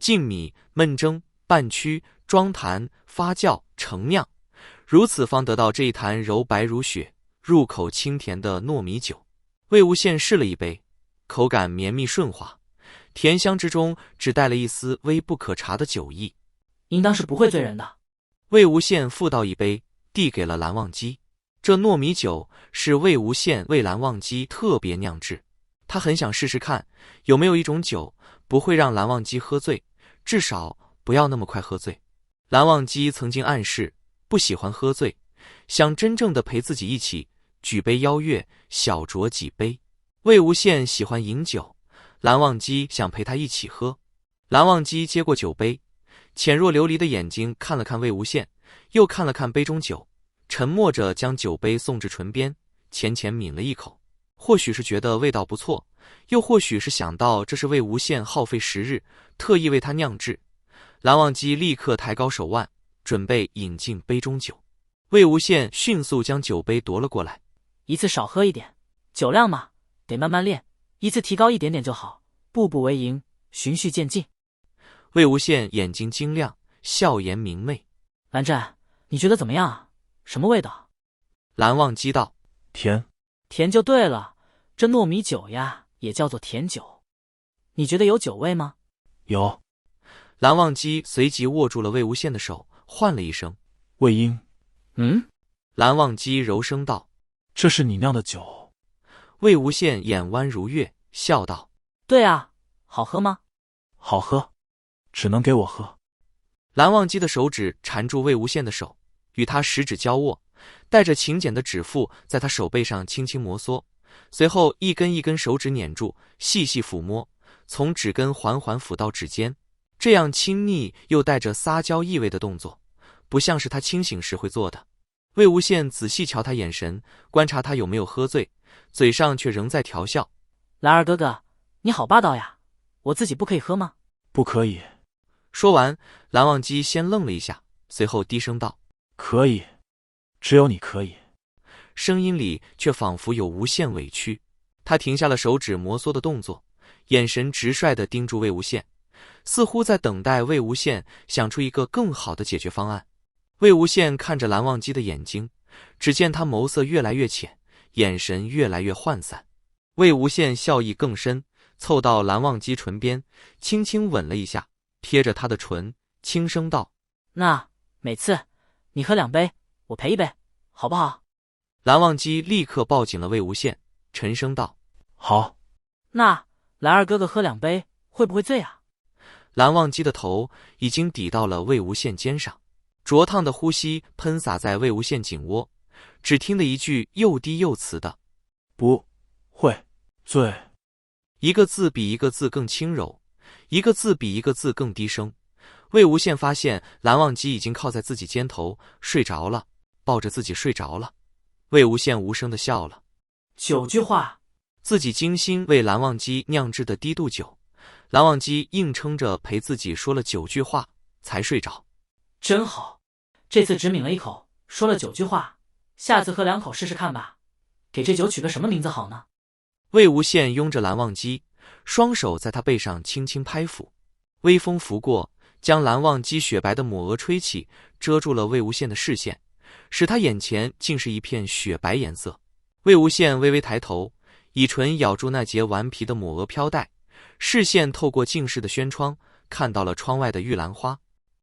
浸米、焖蒸、拌曲、装坛、发酵、成酿，如此方得到这一坛柔白如雪、入口清甜的糯米酒。魏无羡试了一杯，口感绵密顺滑，甜香之中只带了一丝微不可察的酒意，应当是不会醉人的。魏无羡复倒一杯，递给了蓝忘机。这糯米酒是魏无羡为蓝忘机特别酿制，他很想试试看有没有一种酒不会让蓝忘机喝醉，至少不要那么快喝醉。蓝忘机曾经暗示不喜欢喝醉，想真正的陪自己一起举杯邀月，小酌几杯。魏无羡喜欢饮酒，蓝忘机想陪他一起喝。蓝忘机接过酒杯，浅若琉璃的眼睛看了看魏无羡，又看了看杯中酒，沉默着将酒杯送至唇边，浅浅抿了一口。或许是觉得味道不错，又或许是想到这是魏无羡耗费时日特意为他酿制，蓝忘机立刻抬高手腕，准备饮进杯中酒。魏无羡迅速将酒杯夺了过来，一次少喝一点，酒量嘛，得慢慢练，一次提高一点点就好，步步为营，循序渐进。魏无羡眼睛晶亮，笑颜明媚。蓝湛，你觉得怎么样啊？什么味道？蓝忘机道：甜。甜就对了，这糯米酒呀，也叫做甜酒。你觉得有酒味吗？有。蓝忘机随即握住了魏无羡的手，唤了一声：魏婴。蓝忘机柔声道：这是你酿的酒。魏无羡眼弯如月，笑道：对啊，好喝吗？好喝，只能给我喝。蓝忘机的手指缠住魏无羡的手，与他十指交握，带着勤俭的指腹在他手背上轻轻摩挲，随后一根一根手指捻住，细细抚摸，从指根缓缓抚到指尖，这样亲昵又带着撒娇意味的动作，不像是他清醒时会做的。魏无羡仔细瞧他眼神，观察他有没有喝醉，嘴上却仍在调笑：蓝儿哥哥，你好霸道呀，我自己不可以喝吗？不可以。说完，蓝忘机先愣了一下，随后低声道：可以，只有你可以。声音里却仿佛有无限委屈。他停下了手指摩挲的动作，眼神直率地盯住魏无羡，似乎在等待魏无羡想出一个更好的解决方案。魏无羡看着蓝忘机的眼睛，只见他眸色越来越浅，眼神越来越涣散。魏无羡笑意更深，凑到蓝忘机唇边，轻轻吻了一下，贴着他的唇，轻声道：那每次你喝2杯，我赔1杯，好不好？蓝忘机立刻抱紧了魏无羡，沉声道：好。那蓝儿哥哥喝2杯会不会醉啊？蓝忘机的头已经抵到了魏无羡肩上，灼烫的呼吸喷洒在魏无羡颈窝，只听得一句又低又瓷的不会醉，一个字比一个字更轻柔，一个字比一个字更低声。魏无羡发现蓝忘机已经靠在自己肩头睡着了，抱着自己睡着了。魏无羡无声地笑了。9句话，自己精心为蓝忘机酿制的低度酒，蓝忘机硬撑着陪自己说了9句话才睡着。真好，这次只抿了一口，说了9句话，下次喝2口试试看吧。给这酒取个什么名字好呢？魏无羡拥着蓝忘机，双手在他背上轻轻拍抚，微风拂过，将蓝忘机雪白的抹额吹起，遮住了魏无羡的视线，使他眼前竟是一片雪白颜色。魏无羡微微抬头，以唇咬住那截顽皮的抹额飘带，视线透过近视的轩窗，看到了窗外的玉兰花。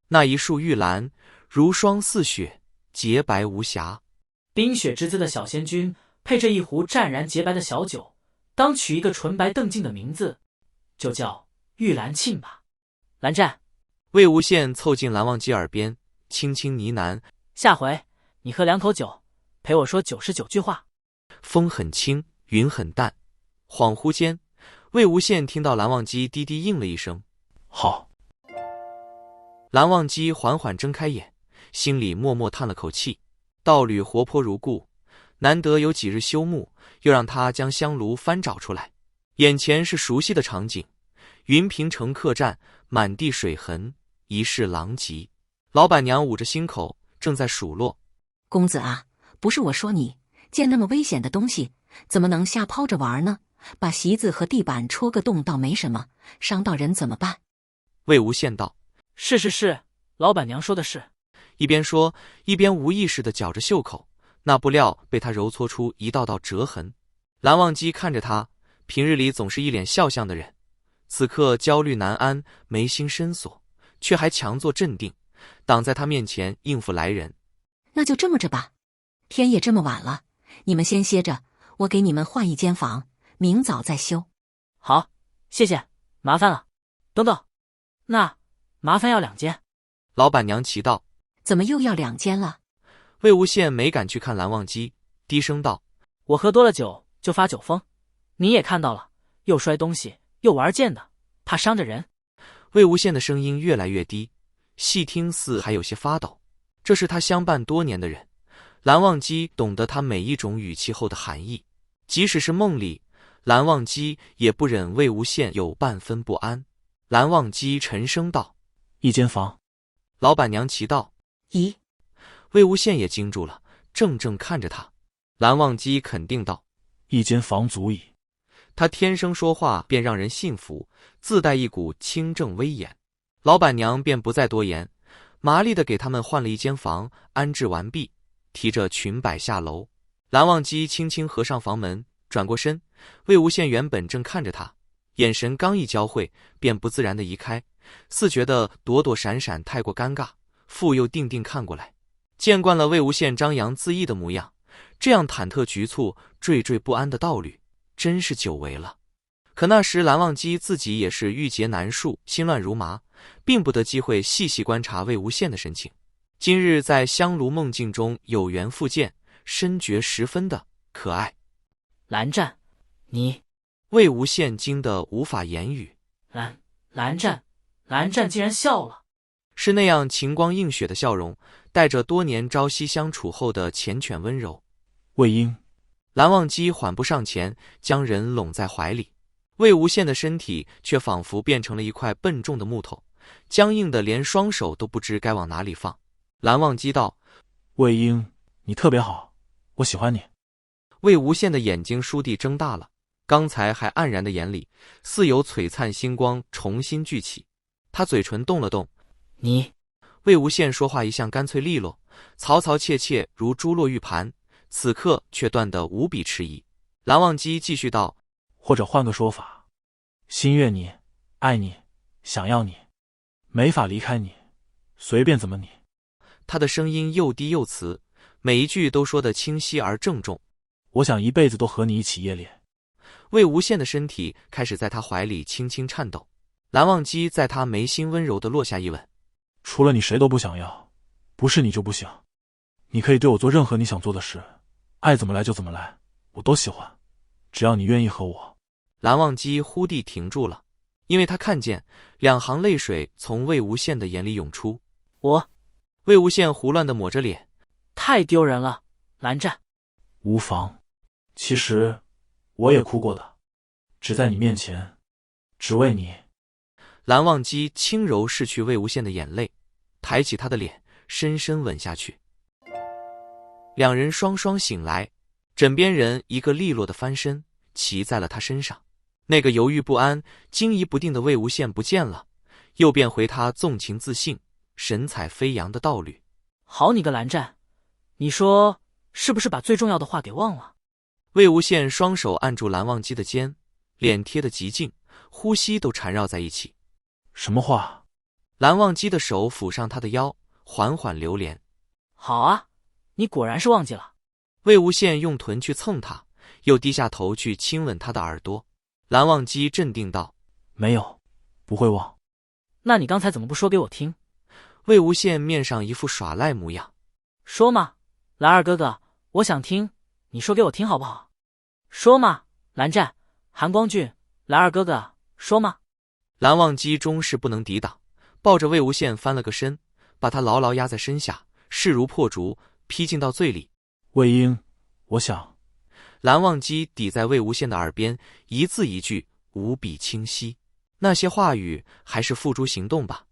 那一束玉兰如霜似雪，洁白无瑕。冰雪之姿的小仙君，配着一壶湛然洁白的小酒，当取一个纯白澄净的名字，就叫玉兰沁吧。蓝湛，魏无羡凑近蓝忘机耳边，轻轻呢喃：下回你喝2口酒，陪我说99句话。风很轻，云很淡，恍惚间，魏无羡听到蓝忘机低低应了一声：好。蓝忘机缓缓睁开眼，心里默默叹了口气。道侣活泼如故，难得有几日休沐，又让他将香炉翻找出来。眼前是熟悉的场景，云平城客栈，满地水痕，一世狼藉。老板娘捂着心口，正在数落：公子啊，不是我说你，见那么危险的东西，怎么能瞎抛着玩呢？把席子和地板戳个洞倒没什么，伤到人怎么办？魏无羡道：“是，老板娘说的是。”一边说，一边无意识地绞着袖口，那布料被他揉搓出一道道折痕。蓝忘机看着他，平日里总是一脸笑相的人，此刻焦虑难安，眉心深锁，却还强作镇定，挡在他面前应付来人。那就这么着吧，天也这么晚了，你们先歇着，我给你们换一间房，明早再休。好，谢谢，麻烦了。等等，那麻烦要2间。老板娘奇道：“怎么又要2间了？”魏无羡没敢去看蓝忘机，低声道：“我喝多了酒就发酒疯，你也看到了，又摔东西又玩剑的，怕伤着人。”魏无羡的声音越来越低，细听似还有些发抖。这是他相伴多年的人，蓝忘机懂得他每一种语气后的含义，即使是梦里，蓝忘机也不忍魏无羡有半分不安。蓝忘机沉声道：“一间房。”老板娘奇道：“咦？”魏无羡也惊住了，怔怔看着他。蓝忘机肯定道：“一间房足矣。”他天生说话便让人信服，自带一股清正威严。老板娘便不再多言，麻利地给他们换了一间房，安置完毕，提着裙摆下楼。蓝忘机轻轻合上房门，转过身。魏无羡原本正看着他，眼神刚一交汇，便不自然地移开，似觉得躲躲闪闪太过尴尬，复又定定看过来。见惯了魏无羡张扬恣意的模样，这样忐忑局促、惴惴不安的道侣，真是久违了。可那时蓝忘机自己也是郁结难束，心乱如麻，并不得机会细细观察魏无羡的神情。今日在香炉梦境中有缘复见，深觉十分的可爱。蓝湛，你……魏无羡惊得无法言语。蓝湛竟然笑了，是那样情光映雪的笑容，带着多年朝夕相处后的缱绻温柔。魏婴，蓝忘机缓步上前，将人拢在怀里。魏无羡的身体却仿佛变成了一块笨重的木头，僵硬的连双手都不知该往哪里放。蓝忘机道：“魏婴，你特别好，我喜欢你。”魏无羡的眼睛倏地睁大了，刚才还黯然的眼里，似有璀璨星光重新聚起。他嘴唇动了动：“你……”魏无羡说话一向干脆利落，嘈嘈切切如珠落玉盘，此刻却断得无比迟疑。蓝忘机继续道：“或者换个说法，心悦你，爱你，想要你，没法离开你，随便怎么你。”他的声音又低又慈，每一句都说得清晰而郑重。我想一辈子都和你一起夜恋。魏无羡的身体开始在他怀里轻轻颤抖，蓝忘机在他眉心温柔地落下一吻：“除了你谁都不想要，不是你就不行。你可以对我做任何你想做的事，爱怎么来就怎么来，我都喜欢，只要你愿意和我。”蓝忘机忽地停住了，因为他看见2行泪水从魏无羡的眼里涌出。魏无羡胡乱地抹着脸：“太丢人了，蓝湛。”无妨，其实我也哭过的，只在你面前，只为你。蓝忘机轻柔拭去魏无羡的眼泪，抬起他的脸，深深吻下去。两人双双醒来，枕边人一个利落的翻身，骑在了他身上。那个犹豫不安、惊疑不定的魏无羡不见了，又变回他纵情自信、神采飞扬的道侣。好你个蓝湛，你说是不是把最重要的话给忘了？魏无羡双手按住蓝忘机的肩，脸贴得极近，呼吸都缠绕在一起。什么话？蓝忘机的手抚上他的腰，缓缓流连。好啊，你果然是忘记了。魏无羡用臀去蹭他，又低下头去亲吻他的耳朵。蓝忘机镇定道：“没有，不会忘。”那你刚才怎么不说给我听？魏无羡面上一副耍赖模样。说嘛，蓝二哥哥，我想听，你说给我听好不好？说嘛，蓝湛、韩光俊，蓝二哥哥，说嘛。蓝忘机终是不能抵挡，抱着魏无羡翻了个身，把他牢牢压在身下，势如破竹，劈进到醉里。魏婴，我想……蓝忘机抵在魏无羡的耳边，一字一句，无比清晰。那些话语还是付诸行动吧。